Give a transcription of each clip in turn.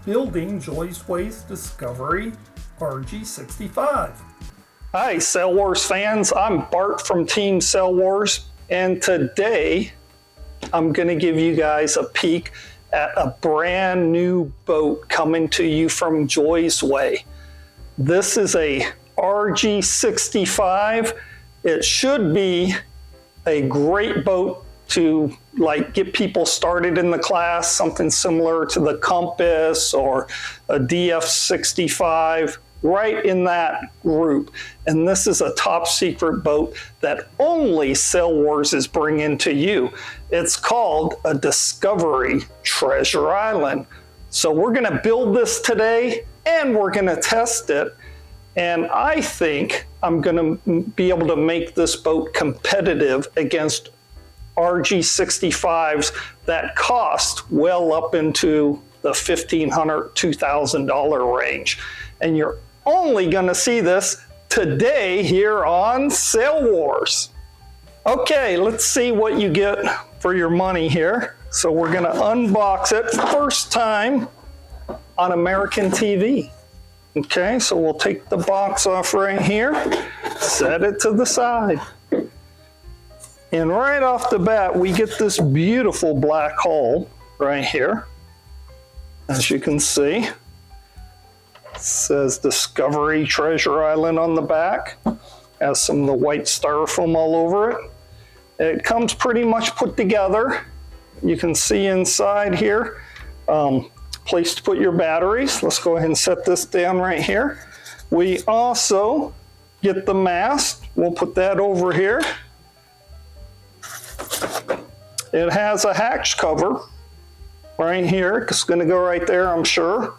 building Joysway's Discovery RG65. Hi Sail Wars fans, I'm Bart from Team Sail Wars, and today I'm going to give you guys a peek at a brand new boat coming to you from Joysway. This is a RG65. It should be a great boat to get people started in the class, something similar to the Compass or a DF65, right in that group. And this is a top secret boat that only Sail Wars is bringing to you. It's called a Discovery Treasure Island. So we're gonna build this today and we're gonna test it. And I think I'm gonna be able to make this boat competitive against RG65s that cost well up into the $1,500, $2,000 range. And you're only gonna see this today here on Sail Wars. Okay, let's see what you get for your money here. So we're gonna unbox it first time on American TV. Okay, so we'll take the box off right here, set it to the side. And right off the bat, we get this beautiful black hull right here. As you can see, it says Discovery Treasure Island on the back. Has some of the white styrofoam all over it. It comes pretty much put together. You can see inside here, place to put your batteries. Let's go ahead and set this down right here. We also get the mast. We'll put that over here. It has a hatch cover right here. It's going to go right there, I'm sure.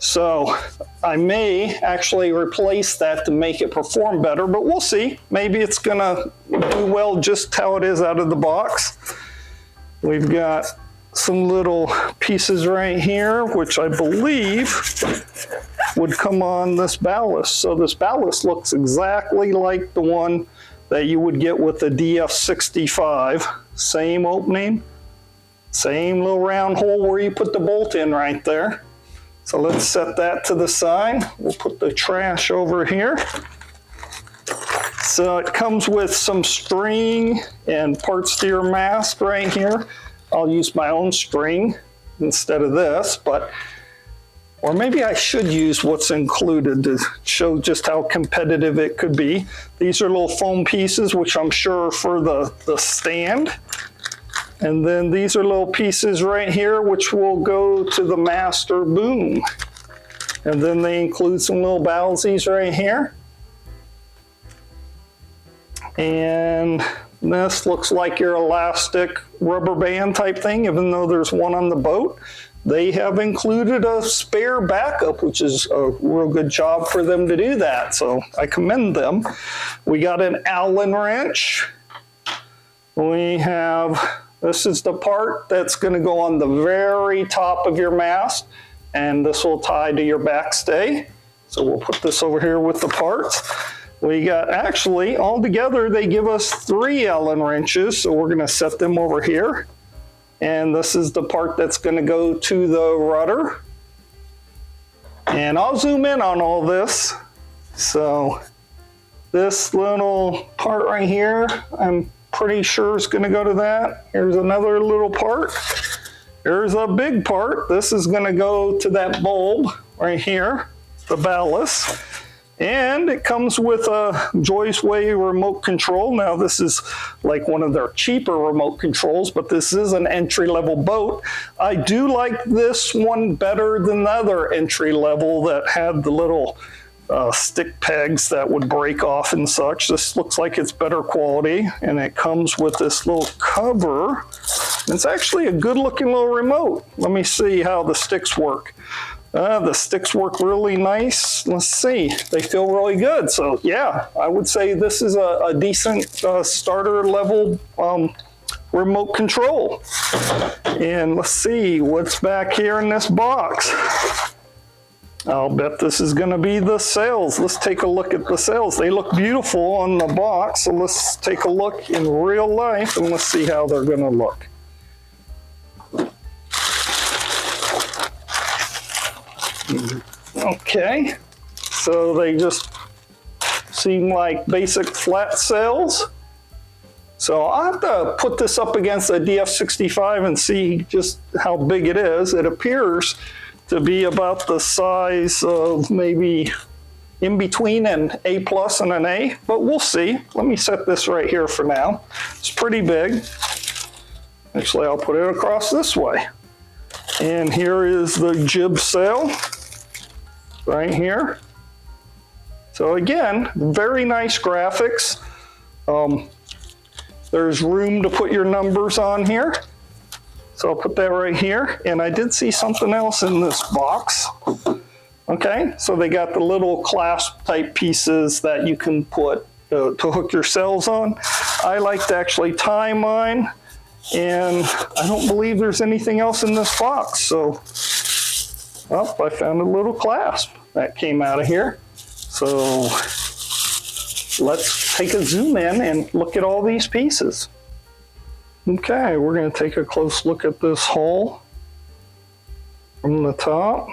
So I may actually replace that to make it perform better, but we'll see. Maybe it's going to do well just how it is out of the box. We've got some little pieces right here, which I believe would come on this ballast. So this ballast looks exactly like the one that you would get with the DF65. Same opening, same little round hole where you put the bolt in right there. So let's set that to the side. We'll put the trash over here. So it comes with some string and parts to your mast right here. I'll use my own string instead of this, or maybe I should use what's included to show just how competitive it could be. These are little foam pieces, which I'm sure are for the stand. And then these are little pieces right here, which will go to the mast or boom. And then they include some little bowsies right here. And this looks like your elastic rubber band type thing, even though there's one on the boat. They have included a spare backup, which is a real good job for them to do that. So I commend them. We got an Allen wrench. We have, this is the part that's going to go on the very top of your mast, and this will tie to your backstay. So we'll put this over here with the parts. We got, actually, altogether, they give us 3 Allen wrenches, so we're going to set them over here. And this is the part that's going to go to the rudder. And I'll zoom in on all this. So this little part right here, I'm pretty sure is going to go to that. Here's another little part. Here's a big part. This is going to go to that bulb right here, the ballast. And it comes with a Joysway remote control. Now this is like one of their cheaper remote controls, but this is an entry-level boat. I do like this one better than the other entry-level that had the little stick pegs that would break off and such. This looks like it's better quality, and it comes with this little cover. It's actually a good-looking little remote. Let me see how the sticks work. The sticks work really nice. Let's see, they feel really good. So yeah, I would say this is a decent starter level remote control. And let's see what's back here in this box. I'll bet this is gonna be the sails. Let's take a look at the sails. They look beautiful on the box, so let's take a look in real life and let's see how they're gonna look. Okay, so they just seem like basic flat sails. So I'll have to put this up against a DF65 and see just how big it is. It appears to be about the size of maybe in between an A plus and an A, but we'll see. Let me set this right here for now. It's pretty big. Actually, I'll put it across this way. And here is the jib sail right here. So again, very nice graphics. There's room to put your numbers on here. So I'll put that right here. And I did see something else in this box. Okay, so they got the little clasp type pieces that you can put to hook your sails on. I like to actually tie mine, and I don't believe there's anything else in this box. So, oh, I found a little clasp that came out of here. So let's take a zoom in and look at all these pieces. Okay, we're going to take a close look at this hull from the top.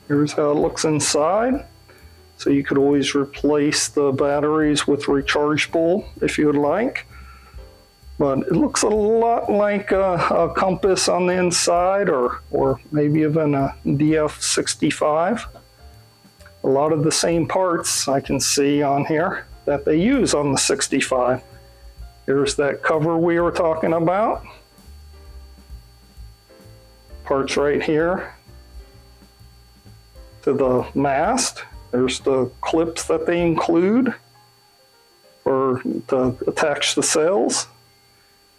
Here's how it looks inside. So you could always replace the batteries with rechargeable if you would like. But it looks a lot like a compass on the inside, or maybe even a DF65. A lot of the same parts I can see on here that they use on the 65. Here's that cover we were talking about. Parts right here to the mast. There's the clips that they include to attach the sails,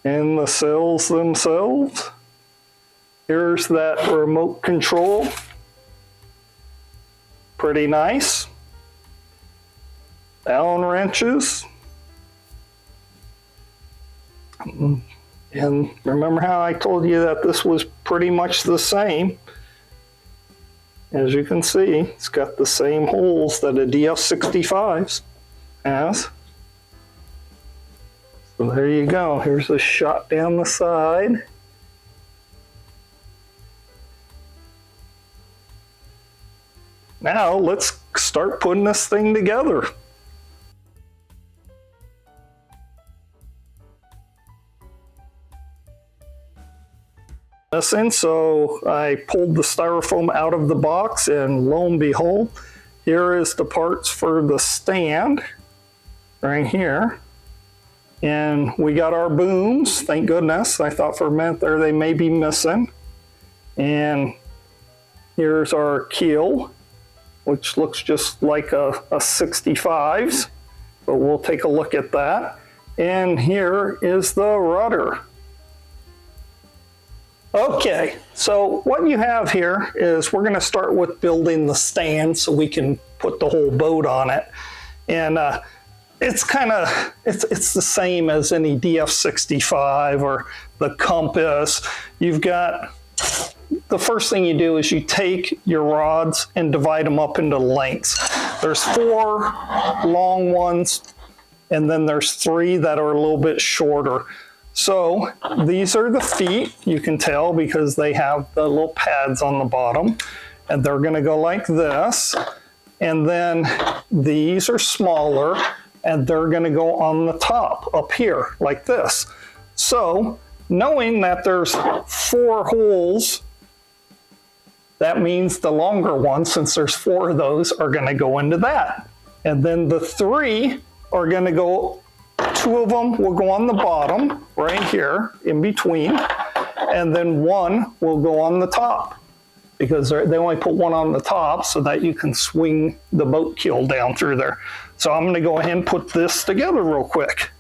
and the sails themselves. Here's that remote control. Pretty nice. Allen wrenches. And remember how I told you that this was pretty much the same? As you can see, it's got the same holes that a DF65 has. So there you go. Here's a shot down the side. Now let's start putting this thing together. So I pulled the styrofoam out of the box, and lo and behold, here is the parts for the stand right here. And we got our booms, thank goodness. I thought for a minute there they may be missing. And here's our keel, which looks just like a 65's, but we'll take a look at that. And here is the rudder. Okay, so what you have here is we're going to start with building the stand so we can put the whole boat on it. And it's the same as any DF65 or the compass. You've got, the first thing you do is you take your rods and divide them up into lengths. There's 4 long ones, and then there's 3 that are a little bit shorter. So these are the feet, you can tell because they have the little pads on the bottom, and they're going to go like this. And then these are smaller, and they're going to go on the top up here like this. So knowing that there's 4 holes, that means the longer ones, since there's 4 of those, are going to go into that. And then the 3 are going to go, 2 of them will go on the bottom right here in between, and then 1 will go on the top, because they only put 1 on the top so that you can swing the boat keel down through there. So I'm going to go ahead and put this together real quick.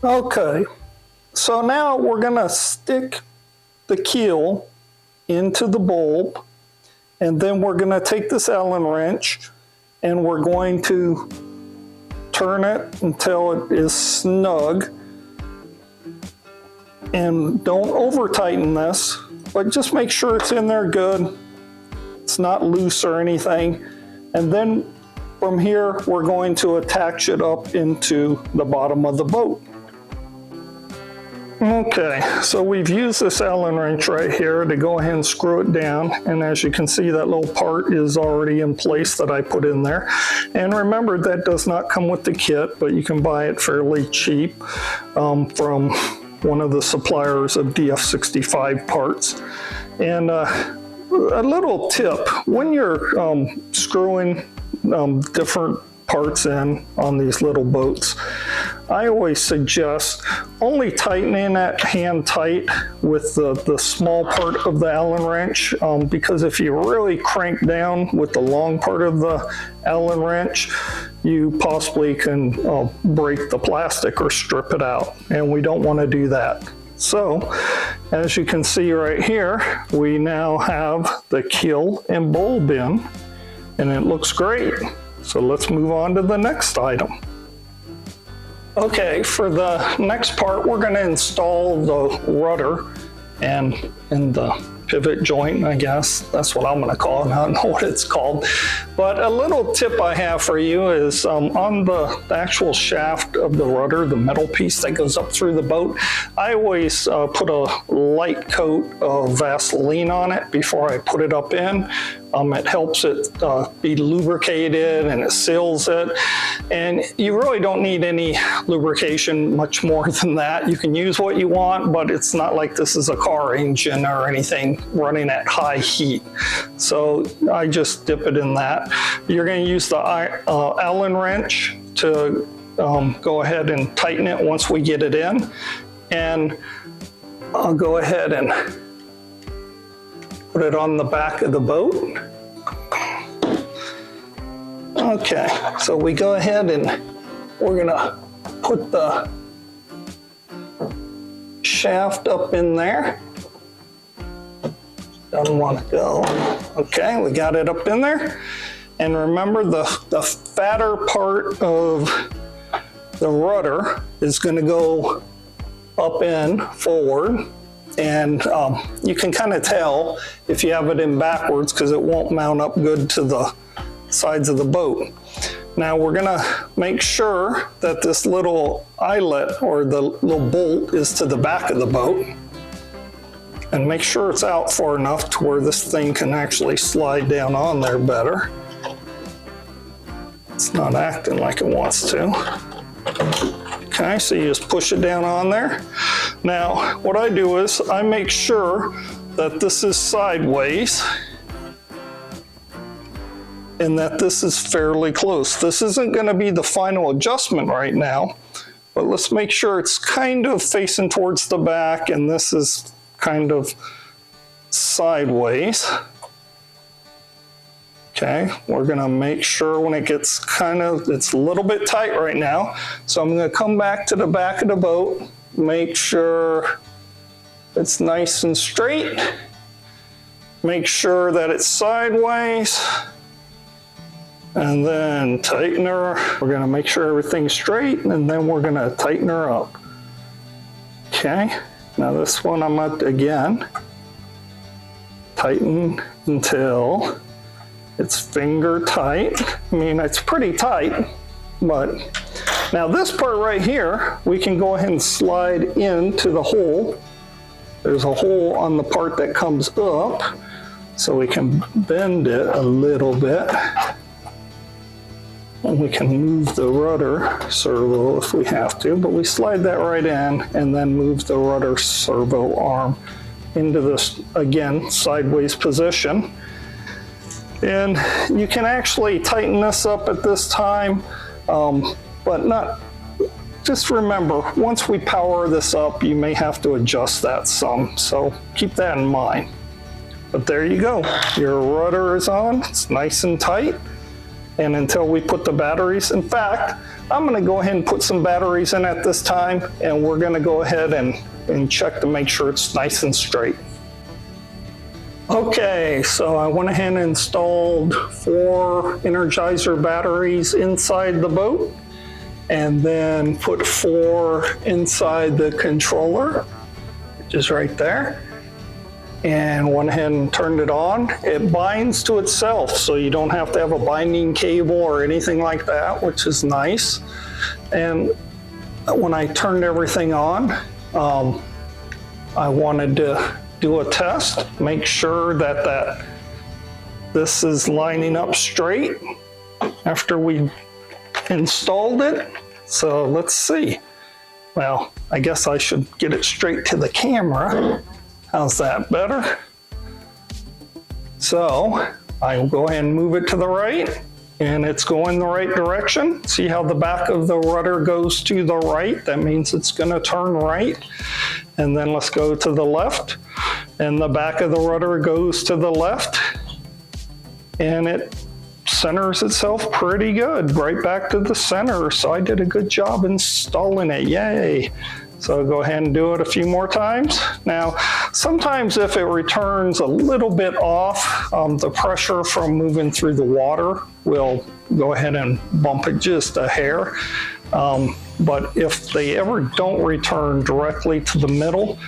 Okay, So now we're gonna stick the keel into the bulb, and then we're gonna take this Allen wrench and we're going to turn it until it is snug. And don't over tighten this, but just make sure it's in there good. It's not loose or anything. And then from here, we're going to attach it up into the bottom of the boat. Okay, so we've used this Allen wrench right here to go ahead and screw it down. And as you can see, that little part is already in place that I put in there. And remember, that does not come with the kit, but you can buy it fairly cheap from one of the suppliers of DF65 parts. And a little tip, when you're screwing different parts in on these little boats, I always suggest only tightening it hand tight with the small part of the Allen wrench, because if you really crank down with the long part of the Allen wrench, you possibly can break the plastic or strip it out, and we don't want to do that. So, as you can see right here, we now have the keel and bulb in, and it looks great. So let's move on to the next item. Okay, for the next part, we're going to install the rudder and the pivot joint, I guess. That's what I'm going to call it. I don't know what it's called. But a little tip I have for you is on the actual shaft of the rudder, the metal piece that goes up through the boat, I always put a light coat of Vaseline on it before I put it up in. It helps it be lubricated, and it seals it. And you really don't need any lubrication much more than that. You can use what you want, but it's not like this is a car engine or anything running at high heat. So I just dip it in that. You're going to use the Allen wrench to go ahead and tighten it once we get it in. And I'll go ahead and put it on the back of the boat. Okay, so we go ahead and we're gonna put the shaft up in there. Doesn't want to go. Okay, we got it up in there. And remember, the fatter part of the rudder is gonna go up and forward. And you can kind of tell if you have it in backwards because it won't mount up good to the sides of the boat. Now we're gonna make sure that this little eyelet or the little bolt is to the back of the boat, and make sure it's out far enough to where this thing can actually slide down on there better. It's not acting like it wants to. Okay, so you just push it down on there. Now, what I do is I make sure that this is sideways and that this is fairly close. This isn't going to be the final adjustment right now, but let's make sure it's kind of facing towards the back and this is kind of sideways. Okay, we're gonna make sure when it gets it's a little bit tight right now. So I'm gonna come back to the back of the boat, make sure it's nice and straight. Make sure that it's sideways. And then tighten her. We're gonna make sure everything's straight, and then we're gonna tighten her up. Okay, now this one I'm at again. Tighten until it's finger tight. I mean, it's pretty tight, but now this part right here, we can go ahead and slide into the hole. There's a hole on the part that comes up, so we can bend it a little bit. And we can move the rudder servo if we have to, but we slide that right in and then move the rudder servo arm into this, again, sideways position. And you can actually tighten this up at this time, but not, just remember, once we power this up, you may have to adjust that some, so keep that in mind. But there you go, your rudder is on, it's nice and tight, and until we put the batteries. In fact, I'm going to go ahead and put some batteries in at this time, and we're going to go ahead and check to make sure it's nice and straight. Okay, so I went ahead and installed 4 Energizer batteries inside the boat, and then put 4 inside the controller, which is right there, and went ahead and turned it on. It binds to itself, so you don't have to have a binding cable or anything like that, which is nice. And when I turned everything on, I wanted to do a test, make sure that this is lining up straight after we installed it. So let's see. Well, I guess I should get it straight to the camera. How's that better? So I will go ahead and move it to the right, and it's going the right direction. See how the back of the rudder goes to the right? That means it's going to turn right. And then let's go to the left, and the back of the rudder goes to the left, and it centers itself pretty good right back to the center. So I did a good job installing it. Yay. So go ahead and do it a few more times. Now, sometimes if it returns a little bit off, the pressure from moving through the water will go ahead and bump it just a hair. But if they ever don't return directly to the middle,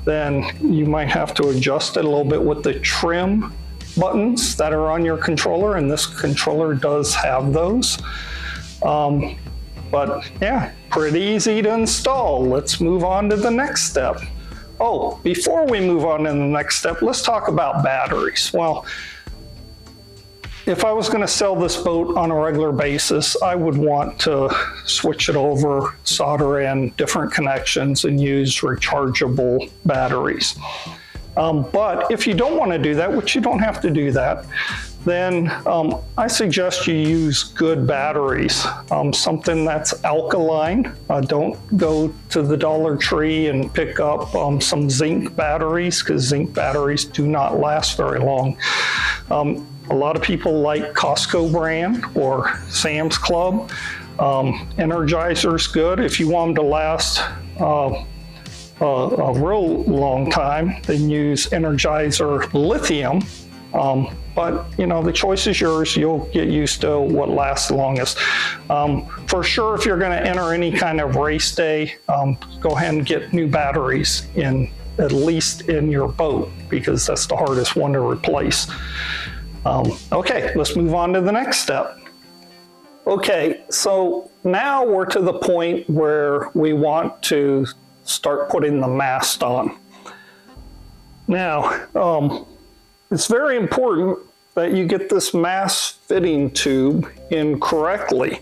then you might have to adjust it a little bit with the trim buttons that are on your controller, and this controller does have those. But yeah, pretty easy to install. Let's move on to the next step. Oh, before we move on to the next step, let's talk about batteries. Well, if I was going to sell this boat on a regular basis, I would want to switch it over, solder in different connections, and use rechargeable batteries. But if you don't want to do that, which you don't have to do that, then I suggest you use good batteries, something that's alkaline. Don't go to the Dollar Tree and pick up some zinc batteries, because zinc batteries do not last very long. A lot of people like Costco brand or Sam's Club. Energizer's good. If you want them to last a real long time, then use Energizer Lithium. But you know, the choice is yours. You'll get used to what lasts the longest. For sure, if you're going to enter any kind of race day, go ahead and get new batteries at least in your boat, because that's the hardest one to replace. Okay, let's move on to the next step. Okay, so now we're to the point where we want to start putting the mast on. Now, it's very important that you get this mast fitting tube in correctly.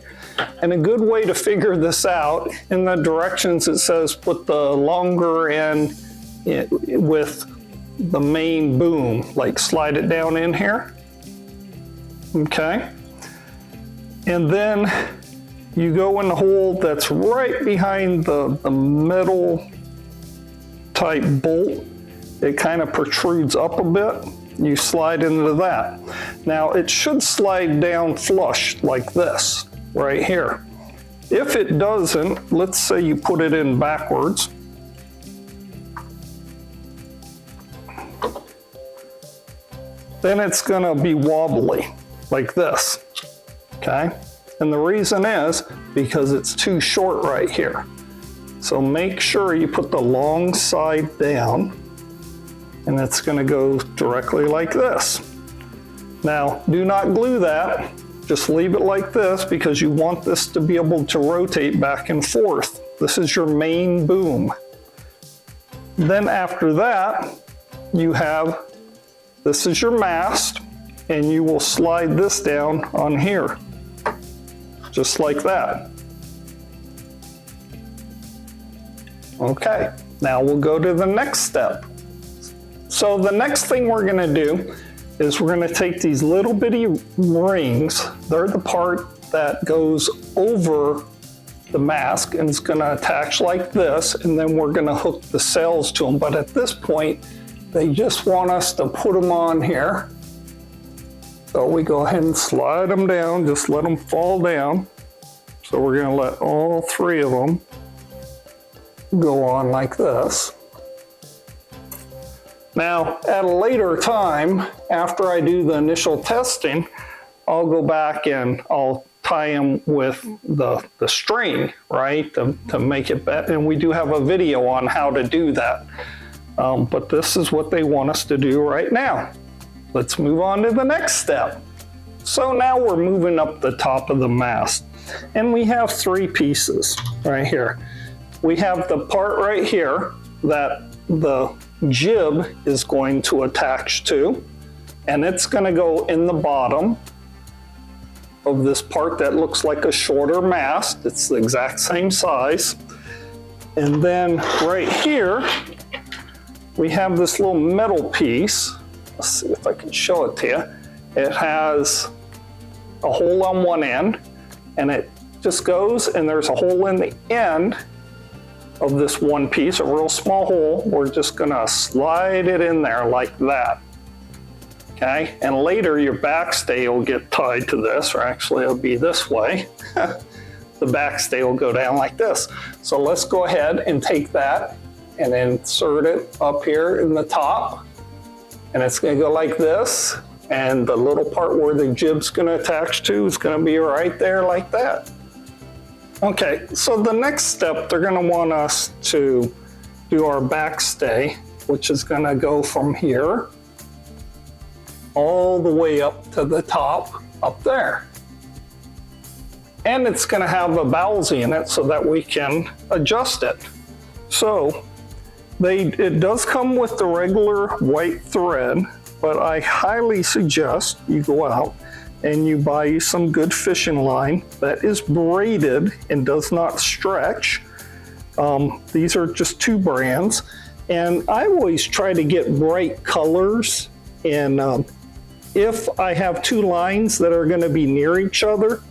And a good way to figure this out, in the directions it says put the longer end with the main boom, like slide it down in here. Okay. And then you go in the hole that's right behind the middle type bolt. It kind of protrudes up a bit. You slide into that. Now it should slide down flush like this right here. If it doesn't, let's say you put it in backwards. Then it's gonna be wobbly like this, okay? And the reason is because it's too short right here. So make sure you put the long side down, and it's going to go directly like this. Now, do not glue that. Just leave it like this, because you want this to be able to rotate back and forth. This is your main boom. Then after that, you have, this is your mast, and you will slide this down on here, just like that. Okay, now we'll go to the next step. So the next thing we're gonna do is we're gonna take these little bitty rings. They're the part that goes over the mast, and it's gonna attach like this, and then we're gonna hook the sails to them. But at this point, they just want us to put them on here So we go ahead and slide them down, just let them fall down. So we're going to let all 3 of them go on like this. Now, at a later time, after I do the initial testing, I'll go back and I'll tie them with the string, right, to make it better. And we do have a video on how to do that. But this is what they want us to do right now. Let's move on to the next step. So now we're moving up the top of the mast, and we have 3 pieces right here. We have the part right here that the jib is going to attach to, and it's going to go in the bottom of this part that looks like a shorter mast. It's the exact same size. And then right here, we have this little metal piece. Let's see if I can show it to you. It has a hole on one end, and it just goes, and there's a hole in the end of this one piece, a real small hole. We're just gonna slide it in there like that. Okay, and later your backstay will get tied to this, or actually it'll be this way. The backstay will go down like this. So let's go ahead and take that and insert it up here in the top. And it's gonna go like this. And the little part where the jib's gonna attach to is gonna be right there like that. Okay, so the next step, they're gonna want us to do our backstay, which is gonna go from here all the way up to the top up there. And it's gonna have a bowsy in it so that we can adjust it. So it does come with the regular white thread, but I highly suggest you go out and you buy you some good fishing line that is braided and does not stretch. These are just 2 brands, and I always try to get bright colors. And if I have 2 lines that are going to be near each other,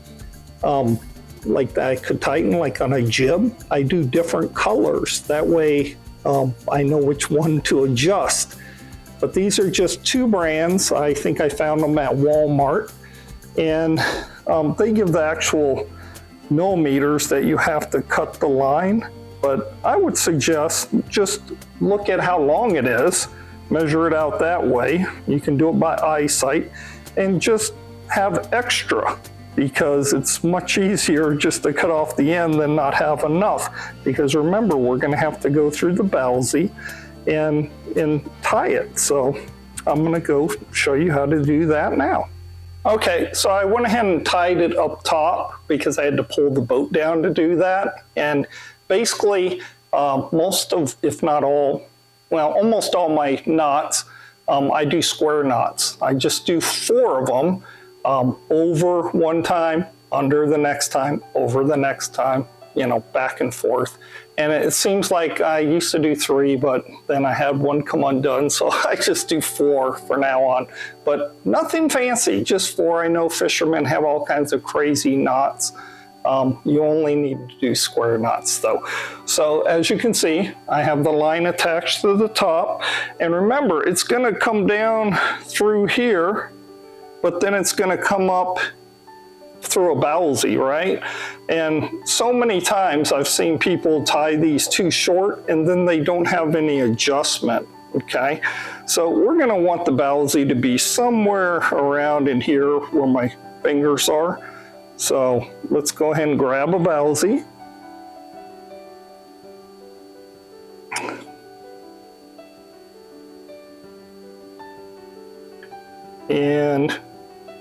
like that I could tighten like on a jib, I do different colors. That way I know which one to adjust. But these are just 2 brands. I think I found them at Walmart. And they give the actual millimeters that you have to cut the line. But I would suggest just look at how long it is, measure it out that way. You can do it by eyesight, and just have extra, because it's much easier just to cut off the end than not have enough. Because remember, we're going to have to go through the bowsy and tie it. So I'm going to go show you how to do that now. Okay, so I went ahead and tied it up top because I had to pull the boat down to do that. And basically, most of, if not all, well, almost all my knots, I do square knots. I just do 4 of them, over one time, under the next time, over the next time, you know, back and forth. And it seems like I used to do 3, but then I had one come undone, so I just do 4 for now on. But nothing fancy, just 4. I know fishermen have all kinds of crazy knots. You only need to do square knots though. So as you can see, I have the line attached to the top. And remember, it's gonna come down through here, but then it's gonna come up through a bowsy, right? And so many times I've seen people tie these too short and then they don't have any adjustment, okay? So we're gonna want the bowsy to be somewhere around in here where my fingers are. So let's go ahead and grab a bowsy. And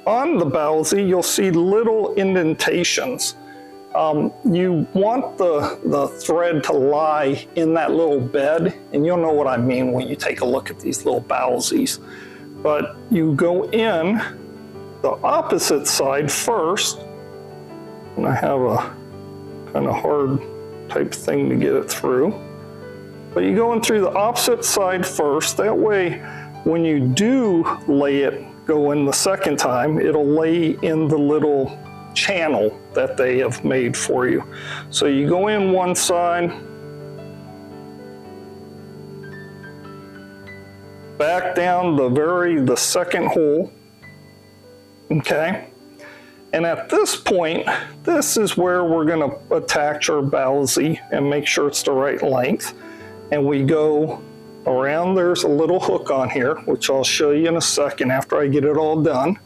on the bowsy, you'll see little indentations. You want the thread to lie in that little bed, and you'll know what I mean when you take a look at these little bowsies. But you go in the opposite side first, and I have a kind of hard type thing to get it through. But you go in through the opposite side first, that way when you do lay it, go in the second time, it'll lay in the little channel that they have made for you. So you go in one side, back down the second hole, Okay. And at this point, this is where we're going to attach our bowsy and make sure it's the right length. And we go around, there's a little hook on here, which I'll show you in a second after I get it all done.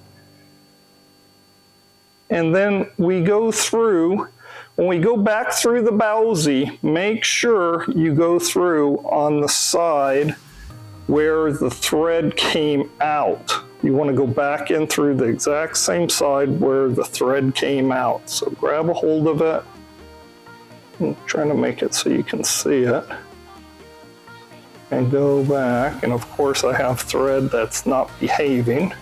And then we go through, when we go back through the bowsy, make sure you go through on the side where the thread came out. You want to go back in through the exact same side where the thread came out. So grab a hold of it. I'm trying to make it so you can see it. And go back, and of course I have thread that's not behaving.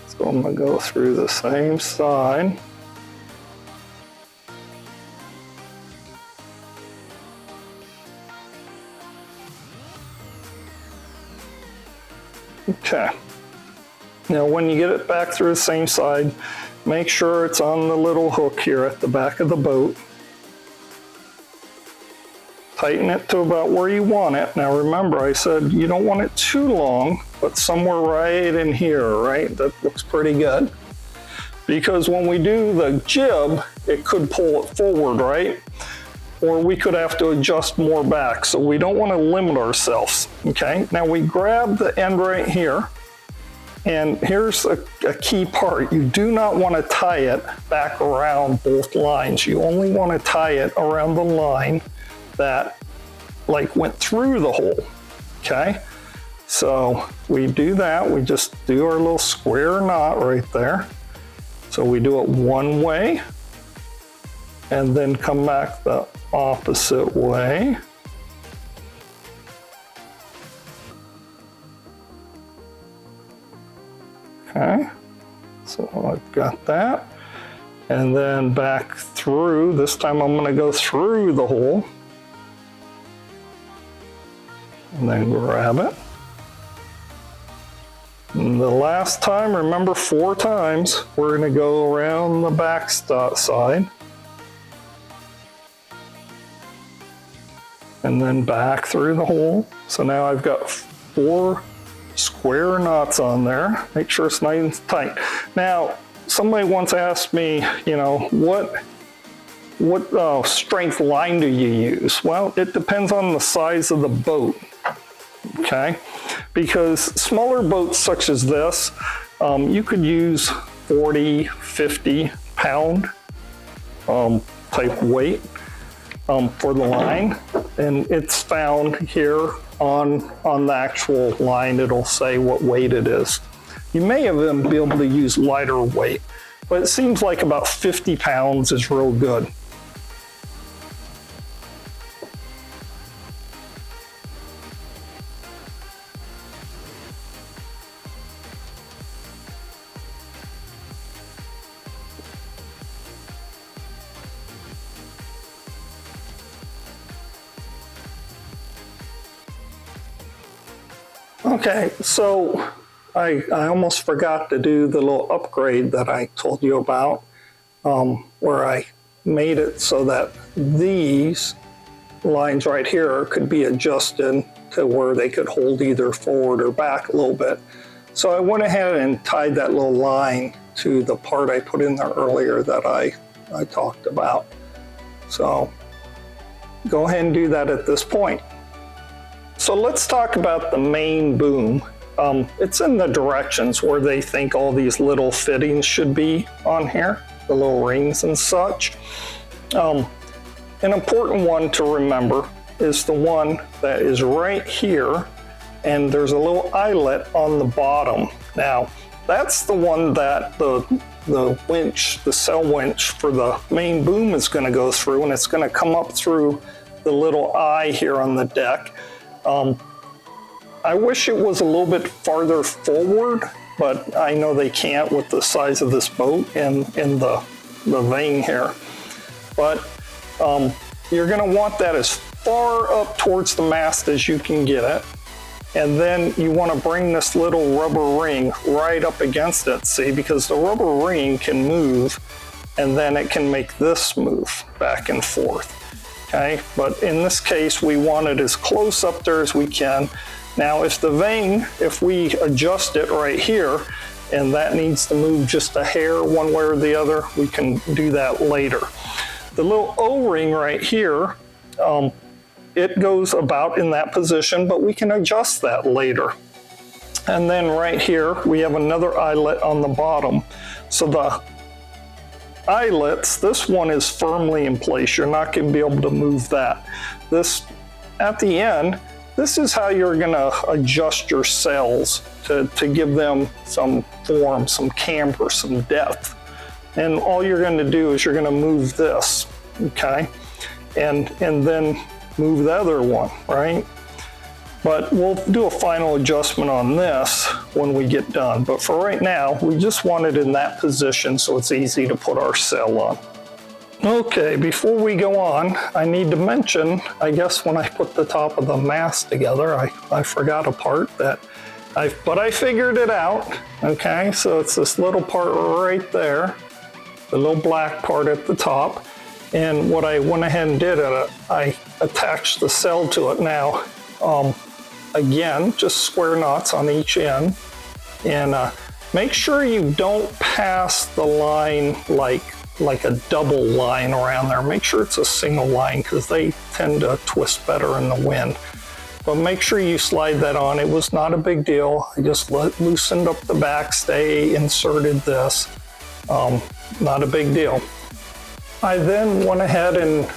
So I'm going to go through the same side. Okay. Now when you get it back through the same side, make sure it's on the little hook here at the back of the boat. Tighten it to about where you want it. Now remember, I said you don't want it too long, but somewhere right in here, right? That looks pretty good. Because when we do the jib, it could pull it forward, right? Or we could have to adjust more back. So we don't want to limit ourselves, okay? Now we grab the end right here, and here's a key part. You do not want to tie it back around both lines. You only want to tie it around the line that like went through the hole, okay? So we do that, we just do our little square knot right there. So we do it one way and then come back the opposite way. Okay, so I've got that. And then back through, this time I'm gonna go through the hole. And then grab it. And the last time, remember 4 times, we're going to go around the back side. And then back through the hole. So now I've got 4 square knots on there. Make sure it's nice and tight. Now, somebody once asked me, you know, what strength line do you use? Well, it depends on the size of the boat. Okay, because smaller boats such as this, you could use 40, 50 pound type weight for the line, and it's found here on the actual line. It'll say what weight it is. You may even be able to use lighter weight, but it seems like about 50 pounds is real good. Okay, so I almost forgot to do the little upgrade that I told you about, where I made it so that these lines right here could be adjusted to where they could hold either forward or back a little bit. So I went ahead and tied that little line to the part I put in there earlier that I talked about. So go ahead and do that at this point. So let's talk about the main boom. It's in the directions where they think all these little fittings should be on here, the little rings and such. An important one to remember is the one that is right here, and there's a little eyelet on the bottom. Now, that's the one that the winch, the sail winch for the main boom is going to go through, and it's going to come up through the little eye here on the deck. I wish it was a little bit farther forward, but I know they can't with the size of this boat and the vane here. But you're going to want that as far up towards the mast as you can get it. And then you want to bring this little rubber ring right up against it, see, because the rubber ring can move, and then it can make this move back and forth. Okay, but in this case, we want it as close up there as we can. Now, if the vane, if we adjust it right here, and that needs to move just a hair one way or the other, we can do that later. The little O-ring right here, it goes about in that position, but we can adjust that later. And then right here, we have another eyelet on the bottom. So the eyelets, this one is firmly in place. You're not going to be able to move that. This, at the end, this is how you're going to adjust your sails to give them some form, some camber, some depth. And all you're going to do is you're going to move this, okay? And then move the other one, right? But we'll do a final adjustment on this when we get done. But for right now, we just want it in that position so it's easy to put our sail on. Okay, before we go on, I need to mention, I guess when I put the top of the mast together, I forgot a part that but I figured it out, okay? So it's this little part right there, the little black part at the top. And what I went ahead and did, I attached the sail to it now. Again, just square knots on each end. And make sure you don't pass the line like a double line around there. Make sure it's a single line because they tend to twist better in the wind. But make sure you slide that on. It was not a big deal. I just loosened up the backstay, inserted this. Not a big deal. I then went ahead and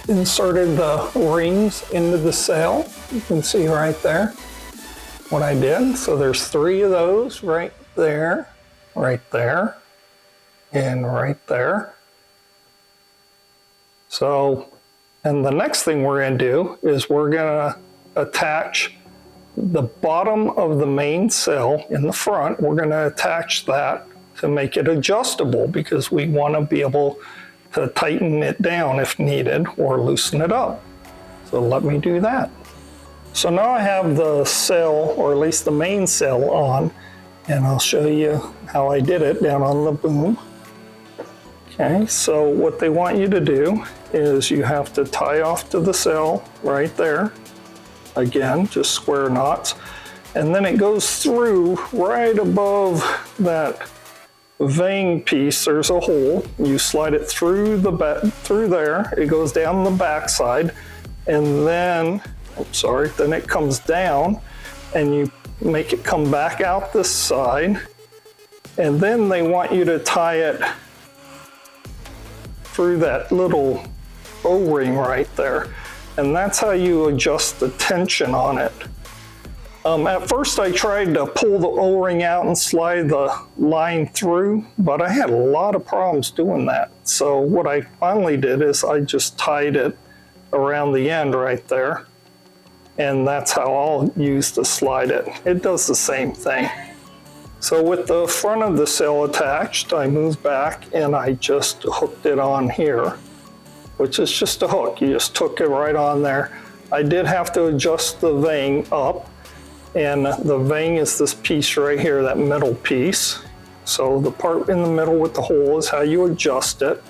inserted the rings into the sail. You can see right there what I did. So there's 3 of those right there, and right there. So, and the next thing we're going to do is we're going to attach the bottom of the main sail in the front. We're going to attach that to make it adjustable because we want to be able to tighten it down if needed or loosen it up. So let me do that. So now I have the sail, or at least the main sail on, and I'll show you how I did it down on the boom. Okay, so what they want you to do is you have to tie off to the sail right there. Again, just square knots. And then it goes through right above that vane piece. There's a hole. You slide it through there. It goes down the backside, and then, then it comes down, and you make it come back out this side. And then they want you to tie it through that little O-ring right there. And that's how you adjust the tension on it. At first I tried to pull the O-ring out and slide the line through, but I had a lot of problems doing that. So what I finally did is I just tied it around the end right there. And that's how I'll use to slide it. It does the same thing. So with the front of the sail attached, I moved back and I just hooked it on here, which is just a hook. You just hook it right on there. I did have to adjust the vane up, and the vane is this piece right here, that middle piece. So the part in the middle with the hole is how you adjust it.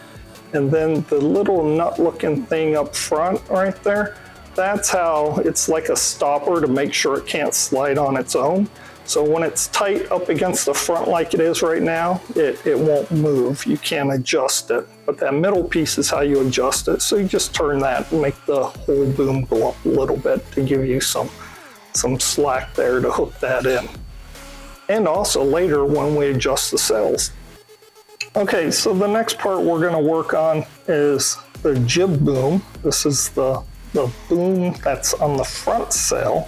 And then the little nut looking thing up front right there, that's how it's like a stopper to make sure it can't slide on its own. So when it's tight up against the front like it is right now, it won't move. You can't adjust it. But that middle piece is how you adjust it. So you just turn that and make the whole boom go up a little bit to give you some slack there to hook that in. And also later when we adjust the sails. Okay, so the next part we're going to work on is the jib boom. This is the boom that's on the front sail.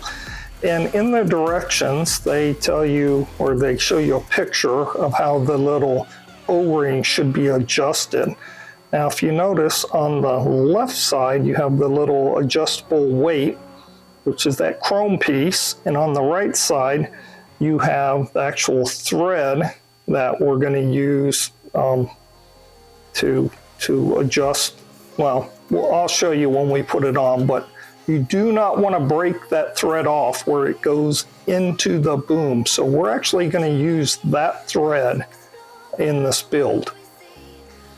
And in the directions, they tell you, or they show you a picture of how the little O-ring should be adjusted. Now, if you notice on the left side, you have the little adjustable weight, which is that chrome piece. And on the right side, you have the actual thread that we're going to use to adjust. Well, I'll show you when we put it on, but you do not want to break that thread off where it goes into the boom. So we're actually going to use that thread in this build.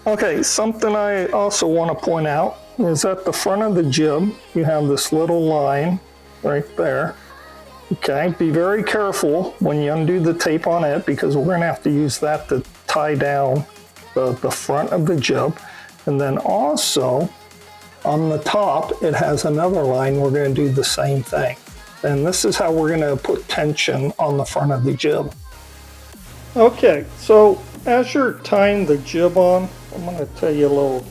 Okay, something I also want to point out is at the front of the jib, you have this little line right there. Okay, be very careful when you undo the tape on it, because we're going to have to use that to tie down the front of the jib. And then also on the top, it has another line. We're going to do the same thing. And this is how we're going to put tension on the front of the jib. Okay, so as you're tying the jib on, I'm going to tell you a little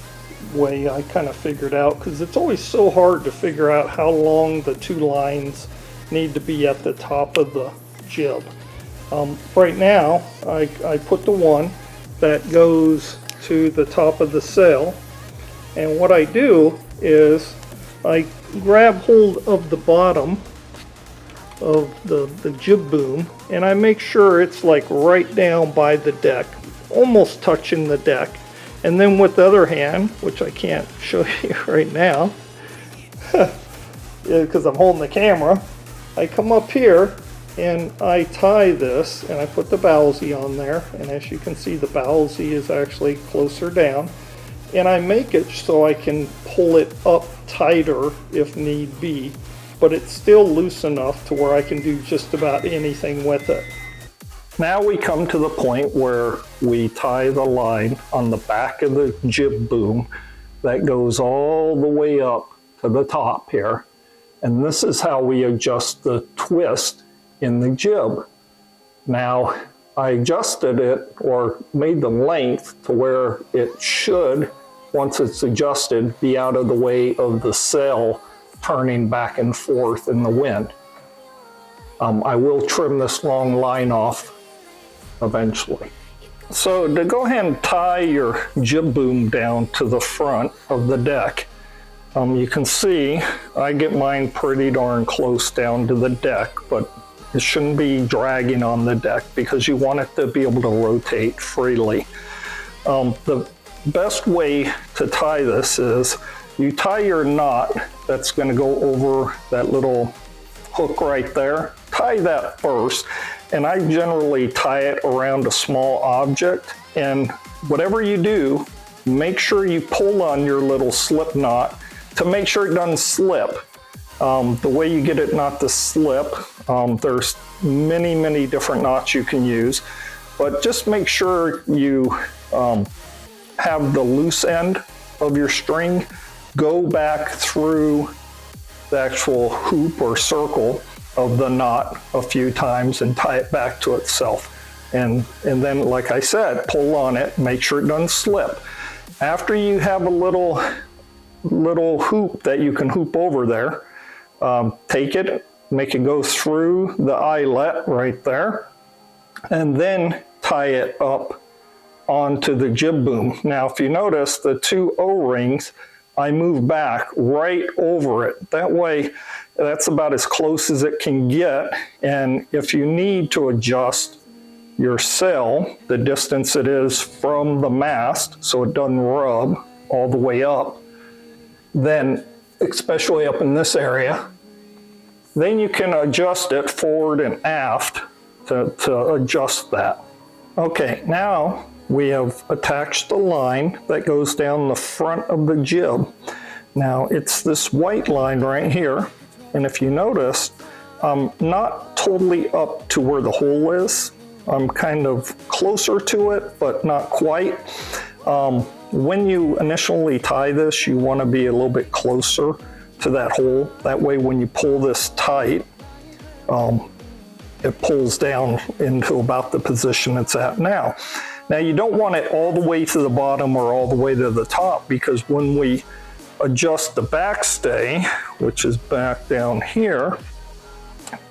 way I kind of figured out, because it's always so hard to figure out how long the two lines need to be at the top of the jib. Right now, I put the one that goes to the top of the sail, and what I do is I grab hold of the bottom of the jib boom, and I make sure it's like right down by the deck, almost touching the deck. And then with the other hand, which I can't show you right now because I'm holding the camera, I come up here and I tie this, and I put the bowsy on there, and as you can see, the bowsy is actually closer down, and I make it so I can pull it up tighter if need be, but it's still loose enough to where I can do just about anything with it. Now we come to the point where we tie the line on the back of the jib boom that goes all the way up to the top here. And this is how we adjust the twist in the jib. Now, I adjusted it, or made the length to where it should, once it's adjusted, be out of the way of the sail turning back and forth in the wind. I will trim this long line off eventually. So to go ahead and tie your jib boom down to the front of the deck, you can see I get mine pretty darn close down to the deck, but it shouldn't be dragging on the deck because you want it to be able to rotate freely. The best way to tie this is you tie your knot that's going to go over that little hook right there. Tie that first, and I generally tie it around a small object, and whatever you do, make sure you pull on your little slip knot to make sure it doesn't slip. The way you get it not to slip, there's many different knots you can use, but just make sure you have the loose end of your string go back through the actual hoop or circle of the knot a few times and tie it back to itself. And then, like I said, pull on it, make sure it doesn't slip. After you have a little hoop that you can hoop over there, take it, make it go through the eyelet right there, and then tie it up onto the jib boom. Now, if you notice, the two O-rings, I move back right over it. That way, that's about as close as it can get. And if you need to adjust your sail, the distance it is from the mast, so it doesn't rub all the way up, then, especially up in this area, then you can adjust it forward and aft to adjust that. Okay, now we have attached the line that goes down the front of the jib. Now it's this white line right here, and if you notice, I'm not totally up to where the hole is. I'm kind of closer to it, but not quite. When you initially tie this, you want to be a little bit closer to that hole. That way when you pull this tight, it pulls down into about the position it's at now. Now you don't want it all the way to the bottom or all the way to the top, because when we adjust the backstay, which is back down here,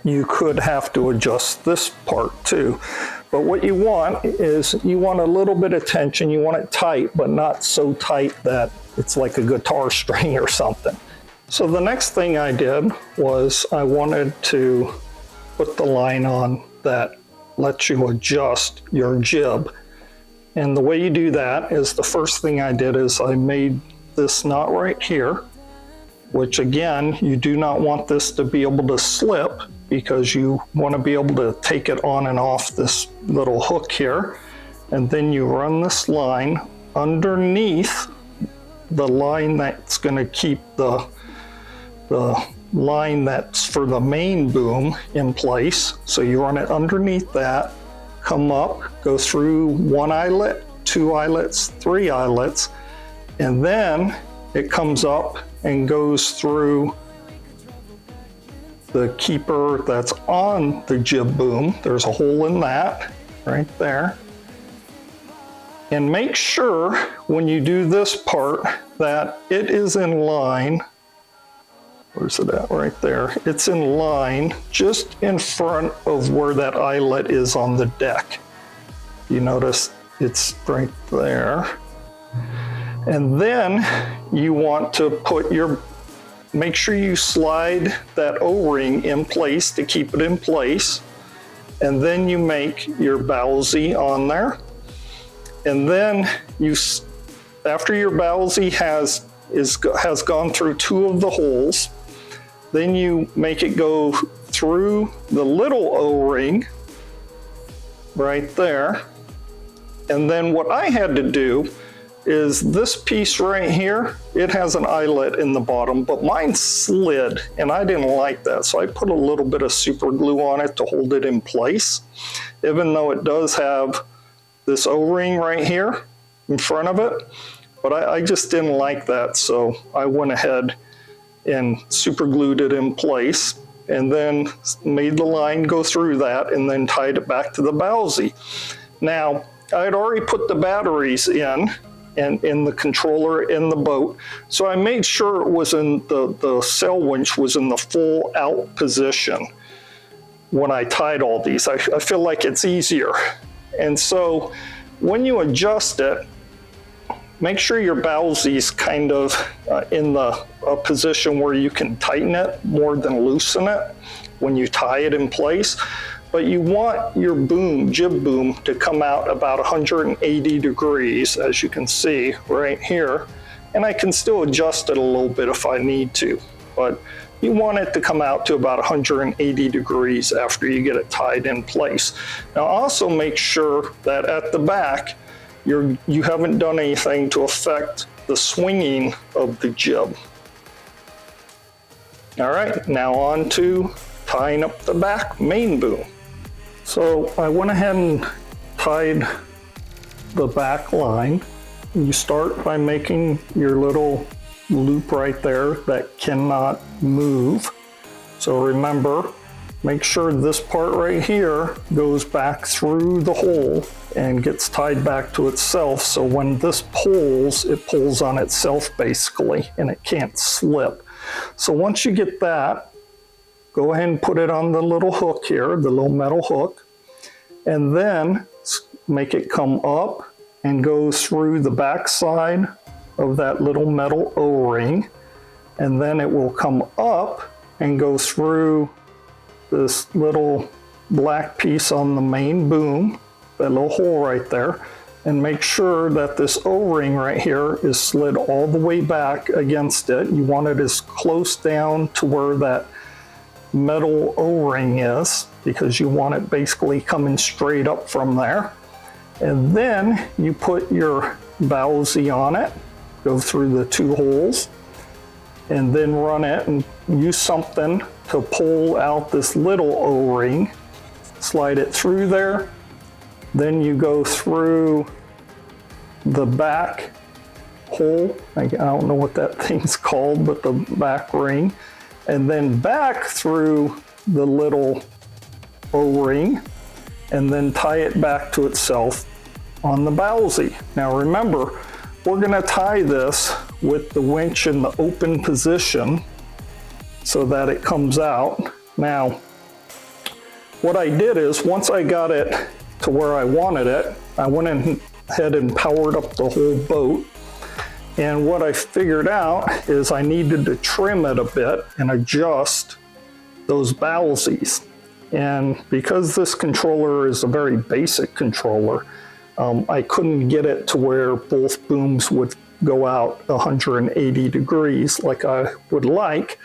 you could have to adjust this part too. But what you want is you want a little bit of tension. You want it tight, but not so tight that it's like a guitar string or something. So the next thing I did was I wanted to put the line on that lets you adjust your jib. And the way you do that is, the first thing I did is I made this knot right here, which again, you do not want this to be able to slip, because you want to be able to take it on and off this little hook here. And then you run this line underneath the line that's going to keep the line that's for the main boom in place. So you run it underneath that, come up, go through 1 eyelet, 2 eyelets, 3 eyelets, and then it comes up and goes through the keeper that's on the jib boom. There's a hole in that right there. And make sure when you do this part that it is in line. Where's it at? Right there. It's in line just in front of where that eyelet is on the deck. You notice it's right there. And then you want to put make sure you slide that O-ring in place to keep it in place. And then you make your bowsy on there. And then after your bowsy has gone through 2 of the holes, then you make it go through the little O-ring right there. And then what I had to do is this piece right here, it has an eyelet in the bottom, but mine slid and I didn't like that. So I put a little bit of super glue on it to hold it in place, even though it does have this O-ring right here in front of it, but I just didn't like that. So I went ahead and super glued it in place and then made the line go through that and then tied it back to the bowsy. Now, I had already put the batteries in the controller in the boat, so I made sure it was in the sail winch was in the full out position when I tied all these. I feel like it's easier. And so when you adjust it, make sure your bowsy's kind of in a position where you can tighten it more than loosen it when you tie it in place. But you want your jib boom to come out about 180 degrees, as you can see right here. And I can still adjust it a little bit if I need to, but you want it to come out to about 180 degrees after you get it tied in place. Now also make sure that at the back, you haven't done anything to affect the swinging of the jib. All right, now on to tying up the back main boom. So I went ahead and tied the back line. You start by making your little loop right there that cannot move. So remember, make sure this part right here goes back through the hole and gets tied back to itself. So when this pulls, it pulls on itself basically, and it can't slip. So once you get that, go ahead and put it on the little hook here, the little metal hook, and then make it come up and go through the back side of that little metal O-ring, and then it will come up and go through this little black piece on the main boom, that little hole right there, and make sure that this O-ring right here is slid all the way back against it. You want it as close down to where that metal O-ring is, because you want it basically coming straight up from there. And then you put your bowsy on it, go through the 2 holes, and then run it and use something to pull out this little O-ring, slide it through there. Then you go through the back hole, I don't know what that thing's called, but the back ring, and then back through the little O-ring, and then tie it back to itself on the bowsy. Now remember, we're going to tie this with the winch in the open position so that it comes out. Now, what I did is, once I got it to where I wanted it, I went ahead and powered up the whole boat. And what I figured out is I needed to trim it a bit and adjust those bowsies. And because this controller is a very basic controller, I couldn't get it to where both booms would go out 180 degrees like I would like.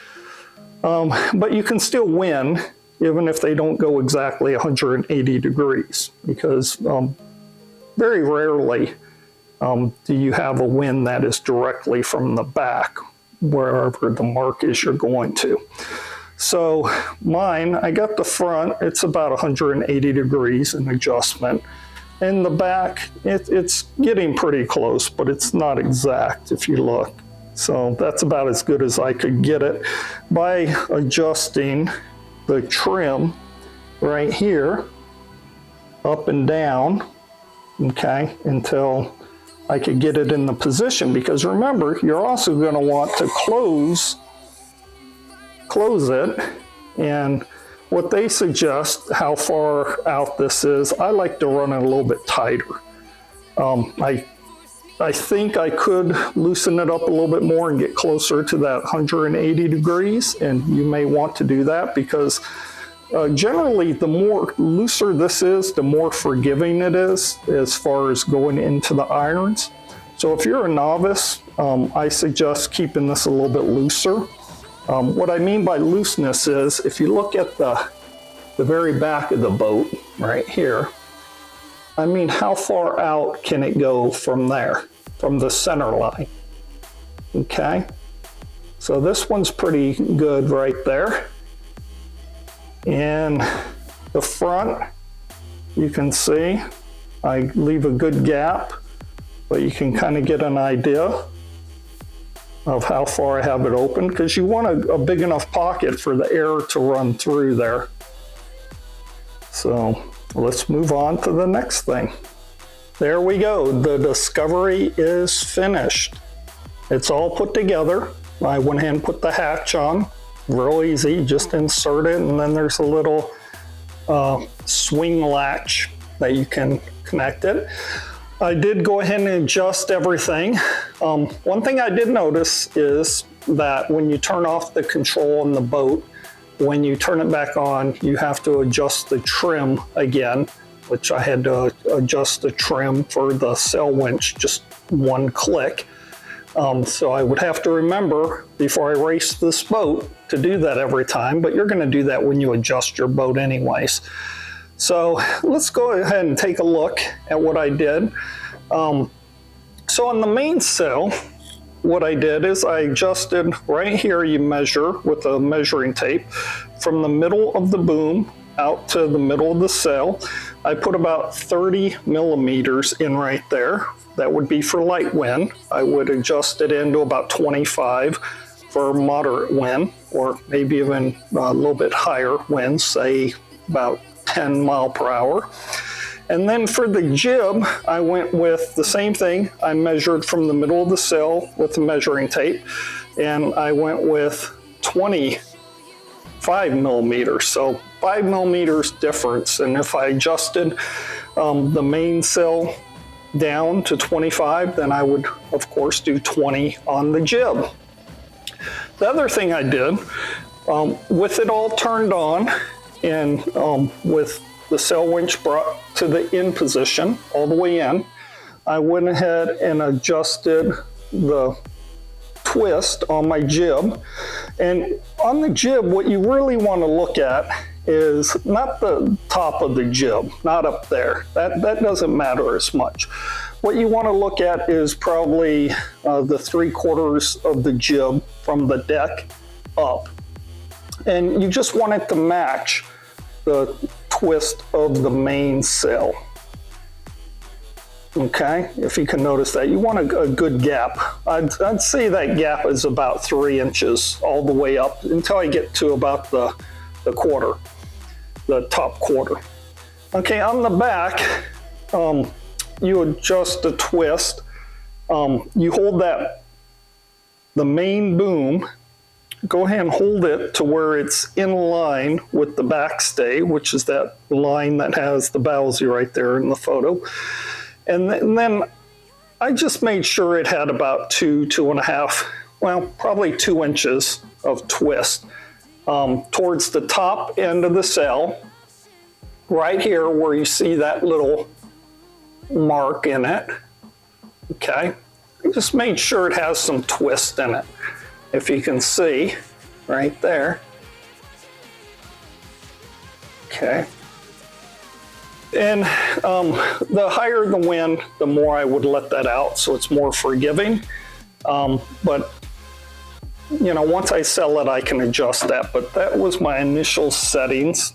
But you can still win even if they don't go exactly 180 degrees, because very rarely do you have a win that is directly from the back. wherever the mark is you're going to. So mine, I got the front, it's about 180 degrees in adjustment. In the back, it's getting pretty close, but it's not exact if you look. So that's about as good as I could get it by adjusting the trim right here, up and down, okay, until I could get it in the position. Because remember, you're also going to want to close it. And what they suggest, how far out this is, I like to run it a little bit tighter. I think I could loosen it up a little bit more and get closer to that 180 degrees, and you may want to do that because generally the more looser this is, the more forgiving it is as far as going into the irons. So if you're a novice, I suggest keeping this a little bit looser. What I mean by looseness is, if you look at the very back of the boat right here, I mean, how far out can it go from there, from the center line? Okay, so this one's pretty good right there. And the front, you can see, I leave a good gap, but you can kind of get an idea of how far I have it open, because you want a big enough pocket for the air to run through there. So let's move on to the next thing. There we go. The Discovery is finished. It's all put together. I went ahead and put the hatch on. Real easy, just insert it, and then there's a little swing latch that you can connect it. I did go ahead and adjust everything. One thing I did notice is that when you turn off the control on the boat, when you turn it back on, you have to adjust the trim again, which I had to adjust the trim for the sail winch, just one click. So I would have to remember before I race this boat to do that every time, but you're gonna do that when you adjust your boat anyways. So let's go ahead and take a look at what I did. So on the mainsail, what I did is I adjusted right here. You measure with a measuring tape from the middle of the boom out to the middle of the sail. I put about 30 millimeters in right there. That would be for light wind. I would adjust it into about 25 for moderate wind, or maybe even a little bit higher wind, say about 10 mile per hour. And then for the jib, I went with the same thing. I measured from the middle of the sail with the measuring tape, and I went with 25 millimeters. So 5 millimeters difference. And if I adjusted the mainsail down to 25, then I would, of course, do 20 on the jib. The other thing I did, with it all turned on, and with the sail winch brought to the in position, all the way in, I went ahead and adjusted the twist on my jib. And on the jib, what you really want to look at is not the top of the jib, not up there. That doesn't matter as much. What you want to look at is probably the 3/4 of the jib from the deck up. And you just want it to match the twist of the mainsail. Okay, if you can notice that, you want a good gap. I'd say that gap is about 3 inches all the way up until I get to about the quarter, the top quarter. Okay, on the back, you adjust the twist. You hold the main boom, go ahead and hold it to where it's in line with the backstay, which is that line that has the bowsy right there in the photo. And then I just made sure it had about 2.5, well, probably 2 inches of twist towards the top end of the sail, right here where you see that little mark in it. Okay, I just made sure it has some twist in it. If you can see right there. Okay. And the higher the wind, the more I would let that out, so it's more forgiving. But you know, once I sell it, I can adjust that, but that was my initial settings.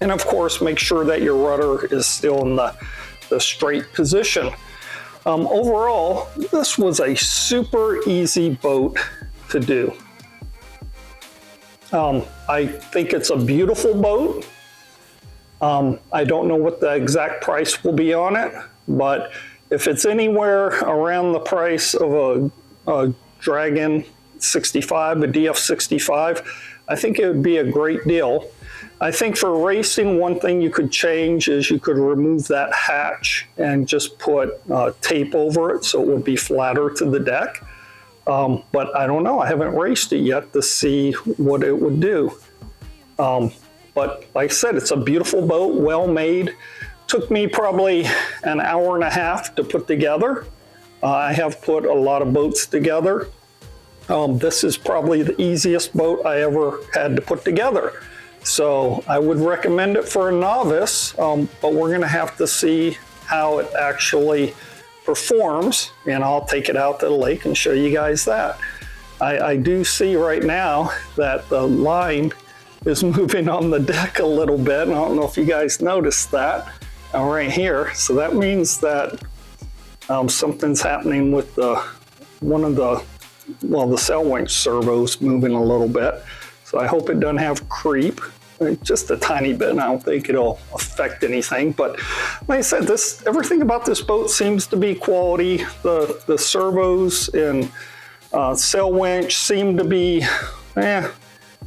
And of course, make sure that your rudder is still in the straight position. Overall, this was a super easy boat to do. I think it's a beautiful boat. I don't know what the exact price will be on it, but if it's anywhere around the price of a Dragon 65, a DF65, I think it would be a great deal. I think for racing, one thing you could change is you could remove that hatch and just put tape over it so it would be flatter to the deck. But I don't know, I haven't raced it yet to see what it would do. But like I said, it's a beautiful boat, well made. Took me probably an hour and a half to put together. I have put a lot of boats together. This is probably the easiest boat I ever had to put together. So I would recommend it for a novice, but we're gonna have to see how it actually performs, and I'll take it out to the lake and show you guys that. I do see right now that the line is moving on the deck a little bit. I don't know if you guys noticed that right here. So that means that something's happening with one of the sail winch servos moving a little bit. So I hope it doesn't have creep, just a tiny bit. And I don't think it'll affect anything. But like I said, everything about this boat seems to be quality. The servos and sail winch seem to be,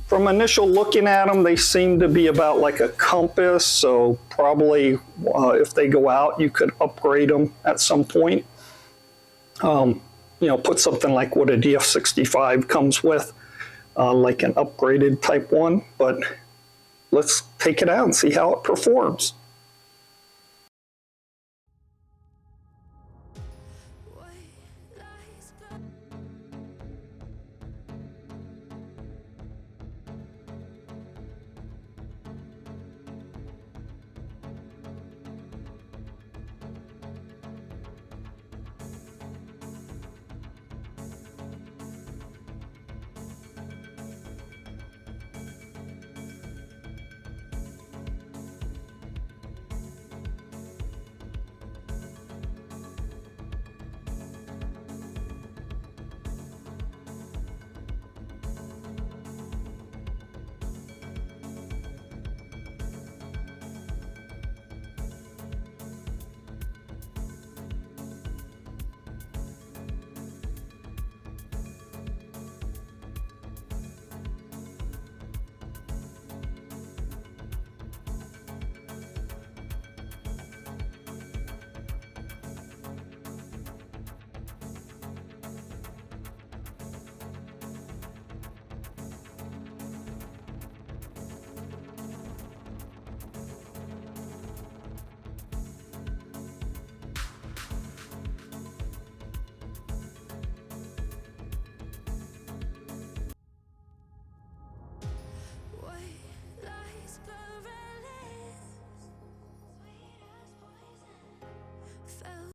from initial looking at them, they seem to be about like a compass. So probably if they go out, you could upgrade them at some point. You know, put something like what a DF65 comes with, like an upgraded type one. But let's take it out and see how it performs.